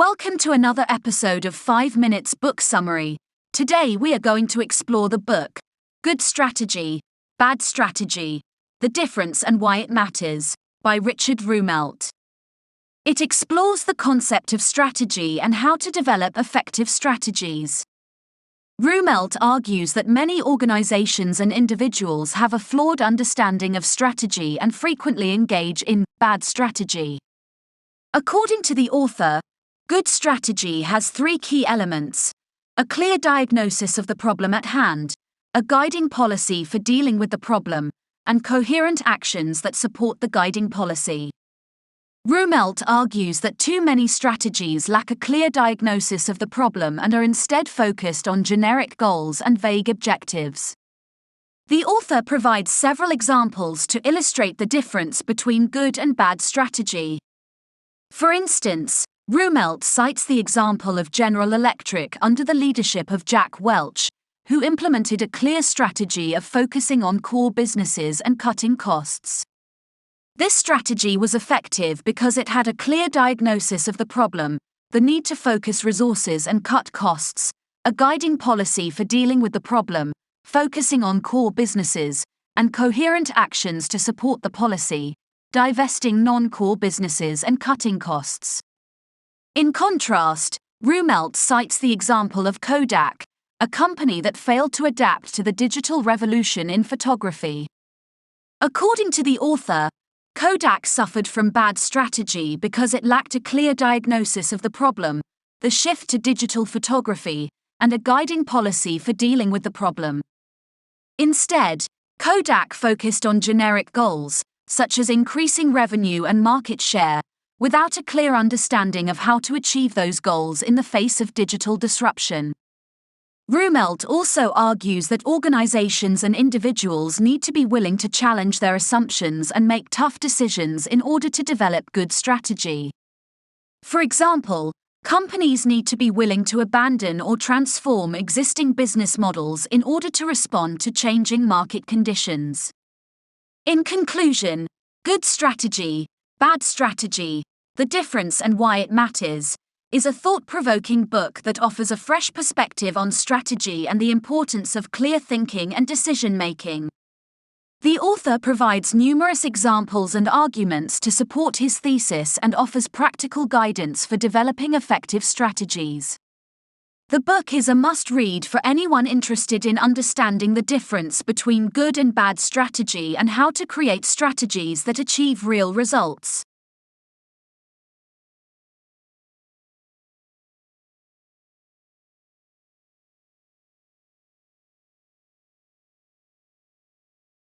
Welcome to another episode of 5 Minutes Book Summary. Today we are going to explore the book, Good Strategy, Bad Strategy, The Difference and Why It Matters, by Richard Rumelt. It explores the concept of strategy and how to develop effective strategies. Rumelt argues that many organizations and individuals have a flawed understanding of strategy and frequently engage in bad strategy. According to the author, good strategy has three key elements: a clear diagnosis of the problem at hand, a guiding policy for dealing with the problem, and coherent actions that support the guiding policy. Rumelt argues that too many strategies lack a clear diagnosis of the problem and are instead focused on generic goals and vague objectives. The author provides several examples to illustrate the difference between good and bad strategy. For instance, Rumelt cites the example of General Electric under the leadership of Jack Welch, who implemented a clear strategy of focusing on core businesses and cutting costs. This strategy was effective because it had a clear diagnosis of the problem, the need to focus resources and cut costs, a guiding policy for dealing with the problem, focusing on core businesses, and coherent actions to support the policy, divesting non-core businesses and cutting costs. In contrast, Rumelt cites the example of Kodak, a company that failed to adapt to the digital revolution in photography. According to the author, Kodak suffered from bad strategy because it lacked a clear diagnosis of the problem, the shift to digital photography, and a guiding policy for dealing with the problem. Instead, Kodak focused on generic goals, such as increasing revenue and market share, without a clear understanding of how to achieve those goals in the face of digital disruption. Rumelt also argues that organizations and individuals need to be willing to challenge their assumptions and make tough decisions in order to develop good strategy. For example, companies need to be willing to abandon or transform existing business models in order to respond to changing market conditions. In conclusion, Good Strategy, Bad Strategy, The Difference and Why It Matters, is a thought-provoking book that offers a fresh perspective on strategy and the importance of clear thinking and decision-making. The author provides numerous examples and arguments to support his thesis and offers practical guidance for developing effective strategies. The book is a must-read for anyone interested in understanding the difference between good and bad strategy and how to create strategies that achieve real results.